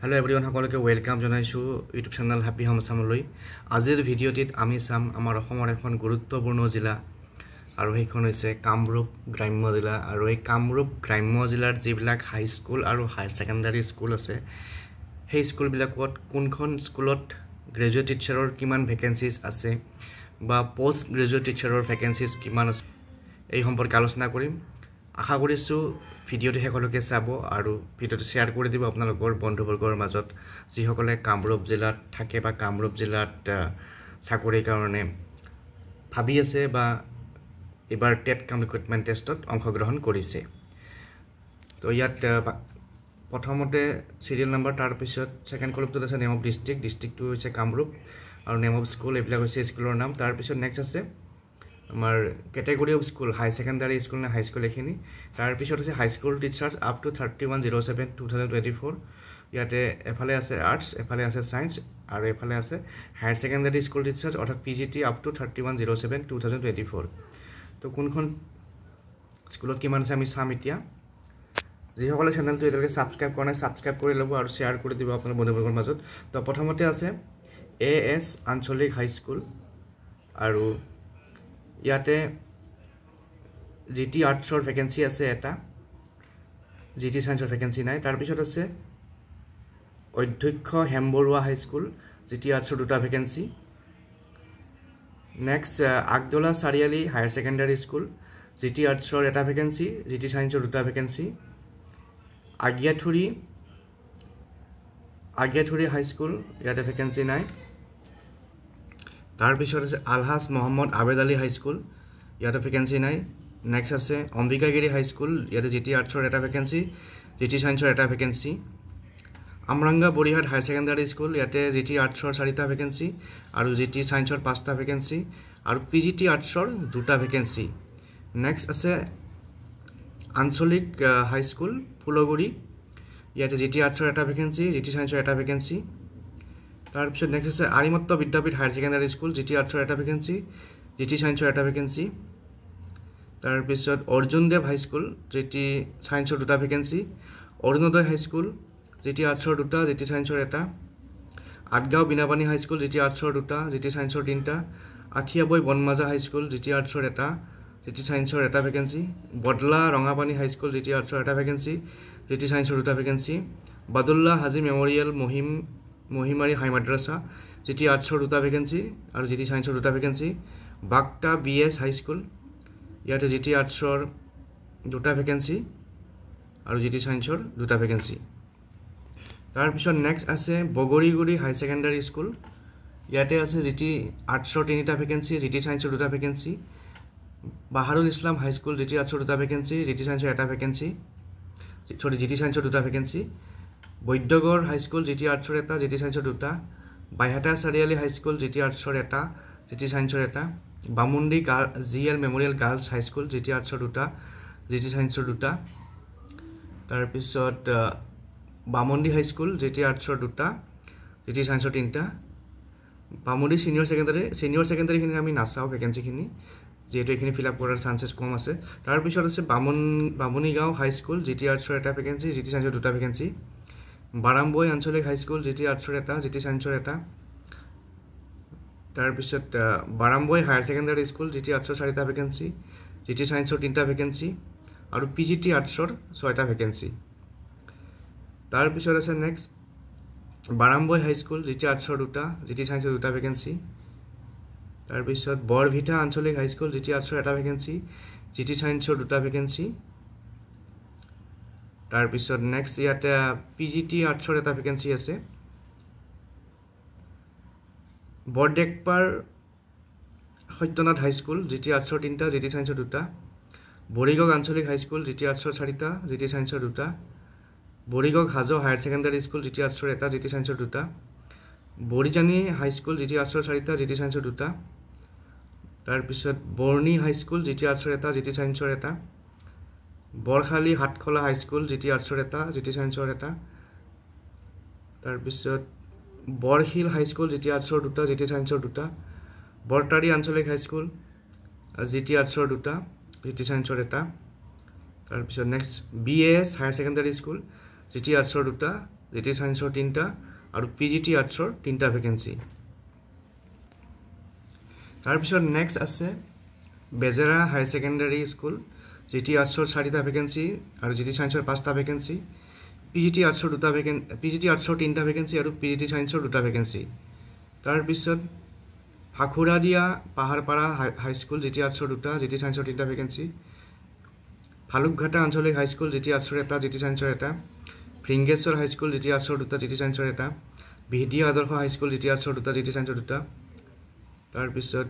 Hello everyone, সকলোকে welcome জনাইছো YouTube channel happy home আসামলৈ। আজিৰ ভিডিঅ'টিত আমি চাম আমাৰ অসমৰ এখন গুৰুত্বপূৰ্ণ জিলা আৰু সেইখন হৈছে কামৰূপ গ্ৰাম্য জিলা। আৰু এই কামৰূপ গ্ৰাম্য জিলাৰ যিবিলাক হাই স্কুল আৰু হায়াৰ ছেকেণ্ডাৰী স্কুল আছে, সেই স্কুলবিলাকত কোনখন স্কুলত গ্ৰেজুৱেট টিচাৰৰ কিমান ভেকেঞ্চিজ আছে বা পোষ্ট গ্ৰেজুৱেট টিচাৰৰ ভেকেঞ্চিজ কিমান আছে, এই সম্পৰ্কে আলোচনা কৰিম। আশা কৰিছোঁ ভিডিঅ'টো শেষলৈকে চাব আৰু ভিডিঅ'টো শ্বেয়াৰ কৰি দিব আপোনালোকৰ বন্ধুবৰ্গৰ মাজত, যিসকলে কামৰূপ জিলাত থাকে বা কামৰূপ জিলাত চাকৰিৰ কাৰণে ভাবি আছে বা এবাৰ টেট কাম ৰিক্ৰুটমেণ্ট টেষ্টত অংশগ্ৰহণ কৰিছে। তো ইয়াত প্ৰথমতে চিৰিয়েল নাম্বাৰ, তাৰপিছত ছেকেণ্ড কলমটোত আছে নেম অফ ডিষ্ট্ৰিক্ট, ডিষ্ট্ৰিক্টটো হৈছে কামৰূপ, আৰু নেম অফ স্কুল এইবিলাক হৈছে স্কুলৰ নাম। তাৰপিছত নেক্সট আছে আমাৰ category of school, high secondary school নে হাই স্কুল এইখিনি। তাৰপিছত হৈছে high school teachers up to 31/07/2024। ইয়াতে এফালে আছে আৰ্টছ, এফালে আছে ছায়েন্স, আৰু এফালে আছে হায়াৰ ছেকেণ্ডাৰী স্কুল টিচাৰ্ছ অৰ্থাৎ PGT আপ টু 31/07/2024। তো কোনখন স্কুলত কিমান আছে আমি চাম এতিয়া। যিসকলে চেনেলটো এতিয়ালৈকে ছাবস্ক্ৰাইব কৰা নাই, ছাবস্ক্ৰাইব কৰি ল'ব আৰু শ্বেয়াৰ কৰি দিব আপোনাৰ বন্ধুবৰ্গৰ মাজত। তো প্ৰথমতে আছে AS আঞ্চলিক হাই স্কুল, আৰু ইয়াতে GT আৰ্টছৰ ভেকেঞ্চি আছে এটা, GT ছায়েন্সৰ ভেকেঞ্চি নাই। তাৰপিছত আছে অধ্যক্ষ হেমবৰুৱা হাই স্কুল, GT আৰ্টছৰ দুটা vacancy. Next Agdala Chariali higher secondary school, GT আৰ্টছৰ এটা ভেকেঞ্চি, GT ছায়েন্সৰ দুটা ভেকেঞ্চি। আগিয়াথুৰি হাই স্কুল, ইয়াতে ভেকেঞ্চি নাই। তাৰপিছত আছে আলহাজ মহম্মদ আবেদ আলী হাই স্কুল, ইয়াতে ভেকেঞ্চি নাই। নেক্সট আছে অম্বিকাগিৰি হাই স্কুল, ইয়াতে GT আৰ্টছৰ এটা ভেকেঞ্চি, GT ছায়েন্সৰ এটা vacancy. Amranga Borihat higher secondary school, ইয়াতে GT আৰ্টছৰ 4টা ভেকেঞ্চি আৰু GT ছায়েন্সৰ 5টা ভেকেঞ্চি, আৰু PGT আৰ্টছৰ 2টা ভেকেঞ্চি। নেক্সট আছে আঞ্চলিক হাই স্কুল ফুলগুৰি, ইয়াতে GT আৰ্টছৰ এটা ভেকেঞ্চি, GT ছায়েন্সৰ এটা ভেকেঞ্চি। তাৰপিছত নেক্সট আছে আৰিমত্ত বিদ্যাপীঠ হায়াৰ ছেকেণ্ডাৰী স্কুল, GT আৰ্টছৰ এটা ভেকেঞ্চি, GT ছায়েন্সৰ এটা ভেকেঞ্চি। তাৰপিছত অৰ্জুনদেৱ হাই স্কুল, GT ছায়েন্সৰ 2টা ভেকেঞ্চি। অৰুণোদয় হাই স্কুল, GT আৰ্টছৰ 2টা, GT ছায়েন্সৰ এটা। আঠগাঁও বিনাপানী হাই স্কুল, GT আৰ্টছৰ 2টা, GT ছায়েন্সৰ 3টা। আঠিয়াবৈ বনমাজা হাই স্কুল, GT আৰ্টছৰ এটা, GT ছায়েন্সৰ এটা ভেকেঞ্চি। বদলা ৰঙাপানী হাই স্কুল, GT আৰ্টছৰ এটা ভেকেঞ্চি, GT ছায়েন্সৰ 2টা ভেকেঞ্চি। বাদুল্লা হাজি মেমৰিয়েল মহিমাৰী হাই মাদ্ৰাছা, GT আৰ্টছৰ 2টা ভেকেঞ্চি আৰু GT ছায়েন্সৰ 2টা ভেকেঞ্চি। বাগটা BS হাই স্কুল, ইয়াতে GT আৰ্টছৰ 2টা ভেকেঞ্চি আৰু GT ছায়েন্সৰ 2টা ভেকেঞ্চি। তাৰপিছত নেক্সট আছে বগৰীগুৰি হাই ছেকেণ্ডাৰী স্কুল, ইয়াতে আছে GT আৰ্টছৰ 3টা ভেকেঞ্চি, GT ছায়েন্সৰ 2টা ভেকেঞ্চি। বাহাৰুল ইছলাম হাই স্কুল, GT আৰ্টছৰ 2টা ভেকেঞ্চি, GT ছায়েন্সৰ এটা ভেকেঞ্চি, GT ছায়েন্সৰ 2টা ভেকেঞ্চি। বৈদ্যগড় হাই স্কুল, GT আৰ্টছৰ এটা, GT ছায়েন্সৰ 2টা। বাইহাটা চাৰিআলি হাই স্কুল, GT আৰ্টছৰ এটা, GT ছায়েন্সৰ এটা। বামুণ্ডি GL memorial girls high school, GT আৰ্টছৰ 2টা, GT ছায়েন্সৰ 2টা। তাৰপিছত বামুণ্ডি হাই স্কুল, GT আৰ্টছৰ 2টা, GT ছায়েন্সৰ 3টা। বামুণ্ডি ছিনিয়ৰ ছেকেণ্ডাৰীখিনি আমি নাচাওঁ ভেকেঞ্চিখিনি, যিহেতু এইখিনি ফিল আপ কৰাৰ চান্সেছ কম আছে। তাৰপিছত আছে বামুণীগাঁও হাই স্কুল, GT আৰ্টছৰ এটা ভেকেঞ্চি, GT ছায়েন্সৰ 2টা ভেকেঞ্চি। বাৰামবৈ আঞ্চলিক হাই স্কুল, GT আৰ্টছৰ এটা, GT ছায়েন্সৰ এটা। তাৰপিছত বাৰামবৈ হায়াৰ ছেকেণ্ডাৰী স্কুল, GT আৰ্টছৰ 4টা ভেকেঞ্চি, GT ছায়েন্সৰ 3টা ভেকেঞ্চি, আৰু PGT আৰ্টছৰ 6টা ভেকেঞ্চি। তাৰপিছত আছে নেক্সট বাৰামবৈ হাই স্কুল, GT আৰ্টছৰ 2টা, GT ছায়েন্সৰ 2টা ভেকেঞ্চি। তাৰপিছত বৰভিটা আঞ্চলিক হাই স্কুল, GT আৰ্টছৰ এটা ভেকেঞ্চি, GT ছায়েন্সৰ 2টা ভেকেঞ্চি। তাৰপিছত নেক্সট ইয়াতে PGT আৰ্টছৰ এটা ভেকেঞ্চি আছে। বৰডেকপাৰ সত্যনাথ হাই স্কুল, GT আৰ্টছৰ 3টা, GT ছায়েন্সৰ 2টা। বৰিগাঁও আঞ্চলিক হাই স্কুল, GT আৰ্টছৰ 4টা, GT ছায়েন্সৰ 2টা। Borigaon Hajo higher secondary school, GT আৰ্টছৰ এটা, GT ছায়েন্সৰ 2টা। বৰিজানী হাই স্কুল, GT আৰ্টছৰ 4টা, GT ছায়েন্সৰ 2টা। তাৰপিছত বৰ্ণি হাই স্কুল, GT আৰ্টছৰ এটা, GT ছায়েন্সৰ এটা। বৰখালী হাটখোলা হাই স্কুল, GT আৰ্টছৰ এটা, GT ছায়েন্সৰ এটা। তাৰপিছত বৰশিল হাই স্কুল, GT আৰ্টছৰ 2টা, GT ছায়েন্সৰ 2টা। বৰতাৰী আঞ্চলিক হাই স্কুল, GT আৰ্টছৰ 2টা, GT ছায়েন্সৰ এটা। তাৰপিছত next BAS higher secondary school, GT আৰ্টছৰ 2টা, জিটি সায়েন্সৰ 3টা আৰু পিজিটি আৰ্টছৰ 3টা ভেকেন্সি তাৰপিছত নেক্সট আছে বেজেৰা হাই সেকেন্ডাৰী স্কুল জিটি আৰ্টছৰ 4টা ভেকেন্সি আৰু জিটি সায়েন্সৰ 5টা ভেকেন্সি পিজিটি আৰ্টছৰ 2টা ভেকেন্সি পিজিটি আৰ্টছৰ 3টা ভেকেন্সি আৰু পিজিটি সায়েন্সৰ 2টা ভেকেন্সি তাৰপিছত ফাকুৰাদিয়া পাহাৰপাৰা হাই স্কুল জিটি আৰ্টছৰ 2টা জিটি সায়েন্সৰ 3টা ভেকেন্সি ফালুকঘাটা আঞ্চলিক হাই স্কুল জিটি আৰ্টছৰ 1টা জিটি সায়েন্সৰ 1টা ভৃংগেশ্বৰ হাই স্কুল জিটি আৰ্টছৰ 2টা জিটি সায়েন্সৰ 1টা বিহিদিয়া আদৰ্শ হাই স্কুল জিটি আৰ্টছৰ 2টা জিটি সায়েন্সৰ 2টা তাৰপিছত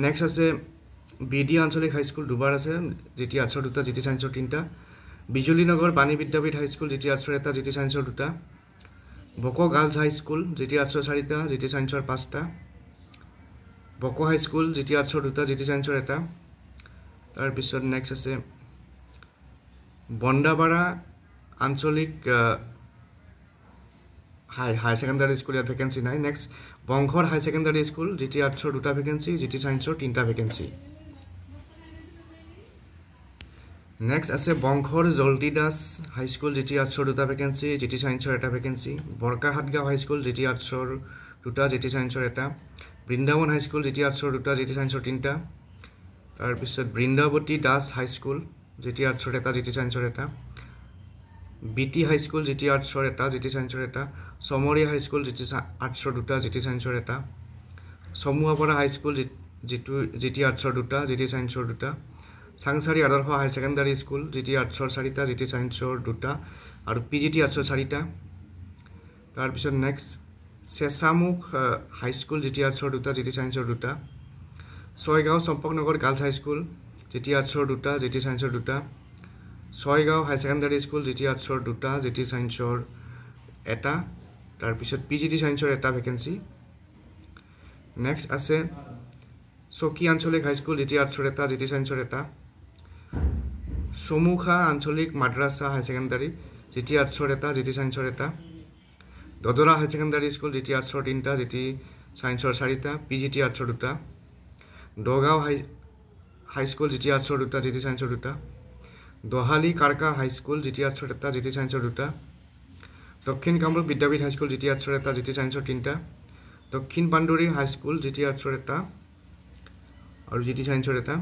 নেক্সট আছে বিডি আঞ্চলিক হাই স্কুল দুবাৰ আছে জিটি আৰ্টছৰ 2টা জিটি সায়েন্সৰ 3টা বিজুলীনগৰ বাণী বিদ্যাপীঠ হাই স্কুল জিটি আৰ্টছৰ 1টা জিটি সায়েন্সৰ 2টা Boko girls high school GT আৰ্টছৰ 4টা জিটি সায়েন্সৰ 5টা বকো হাই স্কুল জিটি আৰ্টছৰ 2টা জিটি সায়েন্সৰ 1টা তাৰপিছত নেক্সট আছে বন্দাপাৰা আঞ্চলিক হাই সেকেন্ডাৰী স্কুল ইয়াত ভেকেন্সি নাই নেক্সট বংশৰ হাই সেকেন্ডাৰী স্কুল জিটি আৰ্টছৰ 2টা ভেকেন্সি জিটি সায়েন্সৰ 3টা ভেকেন্সি নেক্সট আছে বংশৰ জলটি দাস হাই স্কুল জিটি আৰ্টছৰ 2টা ভেকেন্সি জিটি সায়েন্সৰ 1টা ভেকেন্সি বৰকাহাটগাঁও হাই স্কুল জিটি আৰ্টছৰ 2টা জিটি সায়েন্সৰ 1টা বৃন্দাবন হাই স্কুল জিটি আৰ্টছৰ 2টা জিটি সায়েন্সৰ 3টা তাৰপিছত বৃন্দাবতী দাস হাই স্কুল জিটি আৰ্টছৰ 1টা জিটি সায়েন্সৰ 1টা বিটি হাই স্কুল জিটি আৰ্টছৰ 1টা জিটি সায়েন্সৰ 1টা সমৰীয়া হাই স্কুল জিটি আৰ্টছৰ 2টা জিটি সায়েন্সৰ 1টা সমুৱাপাৰা হাই স্কুল জিটি আৰ্টছৰ 2টা জিটি সায়েন্সৰ 2টা চাংচাৰী আদৰ্শ হাই সেকেন্ডাৰী স্কুল জিটি আৰ্টছৰ 4টা জিটি সায়েন্সৰ 2টা আৰু পিজিটি আৰ্টছৰ 4টা তাৰপিছত নেক্সট চেচামুখ হাই স্কুল জিটি আৰ্টছৰ 2টা জিটি সায়েন্সৰ 2টা Chaygaon Champaknagar girls high school GT আৰ্টছৰ 2টা জিটি সায়েন্সৰ 2টা ছয়গাঁও হাই সেকেন্ডাৰী স্কুল জিটি আৰ্টছৰ 2টা জিটি সায়েন্সৰ 1টা তাৰপিছত পিজিটি সায়েন্সৰ 1টা ভেকেন্সি নেক্সট আছে চকি আঞ্চলিক হাই স্কুল জিটি আৰ্টছৰ 1টা জিটি সায়েন্সৰ 1টা চমুখা আঞ্চলিক মাদ্ৰাছা হাই সেকেন্ডাৰী জিটি আৰ্টছৰ 1টা জিটি সায়েন্সৰ 1টা দদৰা হাই সেকেন্ডাৰী স্কুল জিটি আৰ্টছৰ 3টা জিটি সায়েন্সৰ 4টা পিজিটি আৰ্টছৰ 2টা দগাঁও হাই স্কুল জিটি আৰ্টছৰ 2টা জিটি সায়েন্সৰ 2টা দহালি কাৰকা হাই স্কুল জিটি আৰ্টছৰ 1টা জিটি সায়েন্সৰ 2টা দক্ষিণ কামৰূপ বিদ্যাপীঠ হাই স্কুল জিটি আৰ্টছৰ 1টা জিটি সায়েন্সৰ 3টা দক্ষিণ পাণ্ডুৰী হাই স্কুল জিটি আৰ্টছৰ 1টা আৰু জিটি সায়েন্সৰ 1টা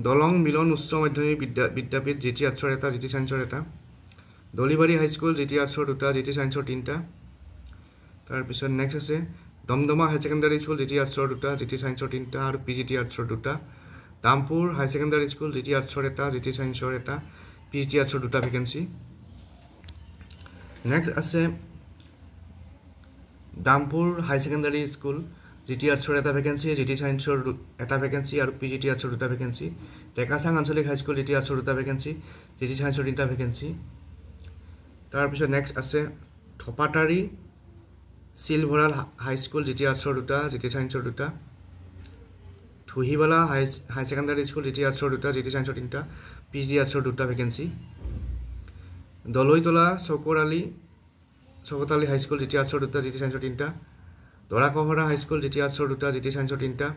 দলং মিলন উচ্চ মাধ্যমিক বিদ্যাপীঠ জিটি আৰ্টছৰ 1টা জিটি সায়েন্সৰ 1টা দলিবাৰী হাই স্কুল জিটি আৰ্টছৰ 2টা জিটি সায়েন্সৰ 3টা তাৰপিছত নেক্সট আছে Domdoma high secondary school GT আৰ্টছৰ 2টা জিটি সায়েন্সৰ 3টা আৰু পিজিটি আৰ্টছৰ 2টা Dampur high secondary school GT আৰ্টছৰ 1টা জিটি সায়েন্সৰ 1টা পিজিটি আৰ্টছৰ 2টা ভেকেন্সি নেক্সট আছে Dampur high secondary school GT আৰ্টছৰ 1টা ভেকেন্সি জিটি সায়েন্সৰ 1টা ভেকেন্সি আৰু পিজিটি আৰ্টছৰ 2টা ভেকেন্সি টেকাচাং আঞ্চলিক হাই স্কুল জিটি আৰ্টছৰ 2টা ভেকেন্সি জিটি সায়েন্সৰ 3টা ভেকেন্সি তাৰপিছত নেক্সট আছে থপাটাৰী চিলভৰাল হাই স্কুল জিটি আৰ্টছৰ 2টা জিটি সায়েন্সৰ 2টা থুহিবালা হাই সেকেন্ডাৰী স্কুল জিটি আৰ্টছৰ 2টা জিটি সায়েন্সৰ 3টা পিজিটি আৰ্টছৰ 2টা ভেকেন্সি দলৈতলা চকতালি হাই স্কুল জিটি আৰ্টছৰ 2টা জিটি সায়েন্সৰ 3টা দৰাকহৰা হাই স্কুল জিটি আৰ্টছৰ 2টা জিটি সায়েন্সৰ 3টা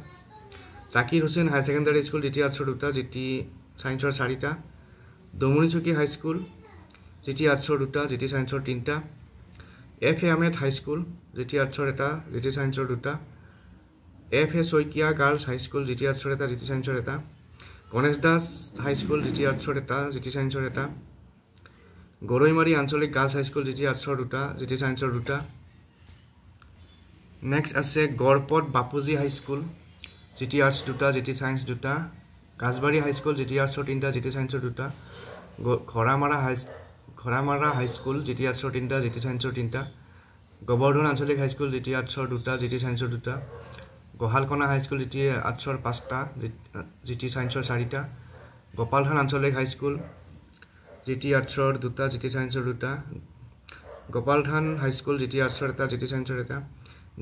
জাকিৰ হুছেইন হাই সেকেন্ডাৰী স্কুল জিটি আৰ্টছৰ 2টা জিটি সায়েন্সৰ 4টা দমনিচকী হাই স্কুল জিটি আৰ্টছৰ 2টা জিটি সায়েন্সৰ 3টা F A Ahmed high school GT আৰ্টছৰ 1টা জিটি সায়েন্সৰ 2টা F A Saikia girls high school GT আৰ্টছৰ 1টা জিটি সায়েন্সৰ 1টা Ganesh Das high school GT আৰ্টছৰ 1টা জিটি সায়েন্সৰ 1টা গৰৈমাৰী আঞ্চলিক গাৰ্লছ হাই স্কুল জিটি আৰ্টছৰ 2টা জিটি সায়েন্সৰ 2টা নেক্সট আছে Gorpod Bapuji high school GT arts 2টা জিটি সায়েন্স 2টা কাছবাৰী হাই স্কুল জিটি আৰ্টছৰ 3টা জিটি সায়েন্সৰ 2টা ঘৰামাৰা হাই স্কুল জিটি আৰ্টছৰ 3টা জিটি সায়েন্সৰ 3টা গোবৰ্ধন আঞ্চলিক হাই স্কুল জিটি আৰ্টছৰ 2টা জিটি সায়েন্সৰ 2টা গোহালকণা হাই স্কুল জিটি আৰ্টছৰ 5টা জিটি সায়েন্সৰ 4টা গোপালথান আঞ্চলিক হাই স্কুল জিটি আৰ্টছৰ 2টা জিটি সায়েন্সৰ 2টা গোপালথান হাই স্কুল জিটি আৰ্টছৰ 1টা জিটি সায়েন্সৰ 1টা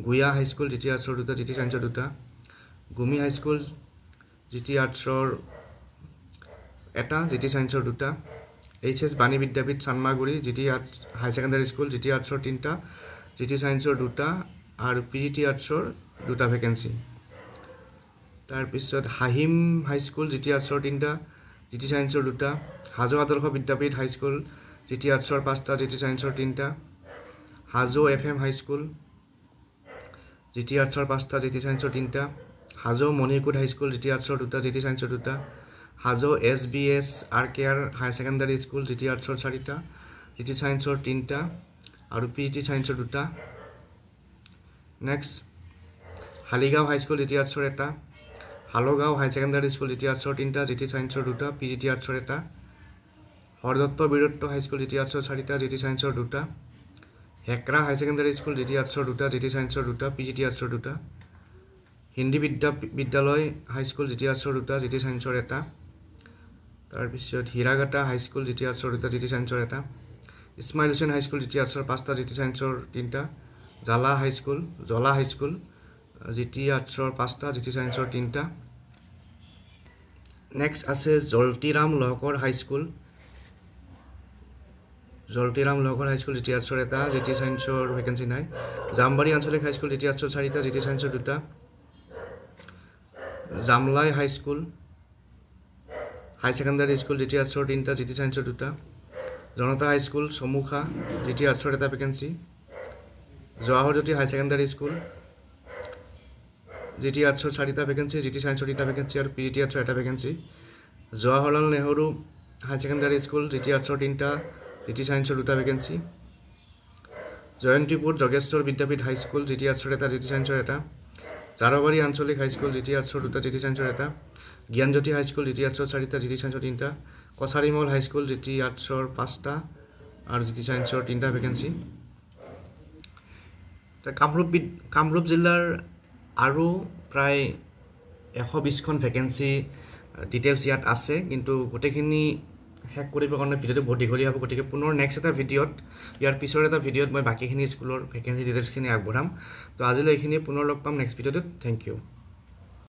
গুয়া হাই স্কুল জিটি আৰ্টছৰ 2টা জিটি সায়েন্সৰ 2টা গুমি হাই স্কুল জিটি আৰ্টছৰ 1টা জিটি সায়েন্সৰ 2টা এইচএছ বাণী বিদ্যাপীঠ চানমাগুৰি জিটি হাই সেকেন্ডাৰী স্কুল জিটি আৰ্টছৰ 3টা জিটি সায়েন্সৰ 2টা আৰু পিজিটি আৰ্টছৰ 2টা ভেকেন্সি তাৰপিছত হাহিম হাই স্কুল জিটি আৰ্টছৰ 3টা জিটি সায়েন্সৰ 2টা হাজো আদৰ্শ বিদ্যাপীঠ হাই স্কুল জিটি আৰ্টছৰ 5টা জিটি সায়েন্সৰ 3টা হাজো FM হাই স্কুল জিটি আৰ্টছৰ 5টা জিটি সায়েন্সৰ 3টা হাজো মণিকুট হাই স্কুল জিটি আৰ্টছৰ 2টা জিটি সায়েন্সৰ 2টা হাজো SBS RKR হাই সেকেন্ডাৰী স্কুল জিটি আৰ্টছৰ 4টা জিটি সায়েন্সৰ 3টা আৰু পিজি সায়েন্সৰ 2টা নেক্সট হালিগাঁও হাই স্কুল জিটি আৰ্টছৰ 1টা হালগাঁও হাই সেকেন্ডাৰী স্কুল জিটি আৰ্টছৰ 3টা জিটি সায়েন্সৰ 2টা পিজিটি আৰ্টছৰ 1টা হৰদত্ত বীৰত্ব হাই স্কুল জিটি আৰ্টছৰ 4টা জিটি সায়েন্সৰ 2টা হেকৰা হাই সেকেন্ডাৰী স্কুল জিটি আৰ্টছৰ 2টা জিটি সায়েন্সৰ 2টা পিজিটি আৰ্টছৰ 2টা হিন্দী বিদ্যালয় হাই স্কুল জিটি আৰ্টছৰ 2টা জিটি সায়েন্সৰ 1টা তাৰপিছত হিৰাগাটা হাই স্কুল জিটি আৰ্টছৰ 2টা জিটি সায়েন্সৰ 1টা ইছমাইল হুছেইন হাই স্কুল জিটি আৰ্টছৰ 5টা জিটি সায়েন্সৰ 3টা জলা হাই স্কুল জিটি আৰ্টছৰ 5টা জিটি সায়েন্সৰ 3টা নেক্সট আছে জলটিৰাম লহকৰ হাই স্কুল জিটি আৰ্টছৰ 1টা জিটি সায়েন্সৰ ভেকেন্সি নাই জামবাৰী আঞ্চলিক হাই স্কুল জিটি আৰ্টছৰ 4টা জিটি সায়েন্সৰ 2টা জামলাই হাই স্কুল হাই সেকেন্ডাৰী স্কুল জিটি আৰ্টছৰ 3টা জিটি সায়েন্সৰ 2টা জনতা হাই স্কুল সমুখা জিটি আৰ্টছৰ 1টা ভেকেন্সি জৱাহৰজ্যোতি হাই সেকেন্ডাৰী স্কুল জিটি আৰ্টছৰ 4টা ভেকেন্সি জিটি সায়েন্সৰ 3টা ভেকেন্সি আৰু পিজিটি আৰ্টছৰ 1টা ভেকেন্সি জৱাহৰলাল নেহৰু হাই সেকেন্ডাৰী স্কুল জিটি আৰ্টছৰ 3টা জিটি সায়েন্সৰ 2টা ভেকেন্সি জয়ন্তীপুৰ যোগেশ্বৰ বিদ্যাপীঠ হাই স্কুল জিটি আৰ্টছৰ 1টা জিটি সায়েন্সৰ 1টা জাৰবাৰী আঞ্চলিক হাই স্কুল জিটি আৰ্টছৰ 2টা জিটি সায়েন্সৰ 1টা জ্ঞানজ্যোতি হাই স্কুল জিটি আৰ্টছৰ 4টা জিটি সায়েন্সৰ 3টা কছাৰীমল হাই স্কুল জিটি আৰ্টছৰ 5টা আৰু জিটি সায়েন্সৰ 3টা ভেকেন্সি কামৰূপ জিলাৰ আৰু প্ৰায় 120খন ভেকেন্সি ডিটেইলছ ইয়াত আছে কিন্তু গোটেইখিনি শেষ কৰিবৰ কাৰণে ভিডিঅ'টো বহুত দীঘলীয়া হ'ব গতিকে পুনৰ নেক্সট এটা ভিডিঅ'ত ইয়াৰ পিছৰ এটা ভিডিঅ'ত মই বাকীখিনি স্কুলৰ ভেকেন্সি ডিটেইলছখিনি আগবঢ়াম তো আজিলৈ এইখিনি পুনৰ লগ পাম নেক্সট ভিডিঅ'টোত থেংক ইউ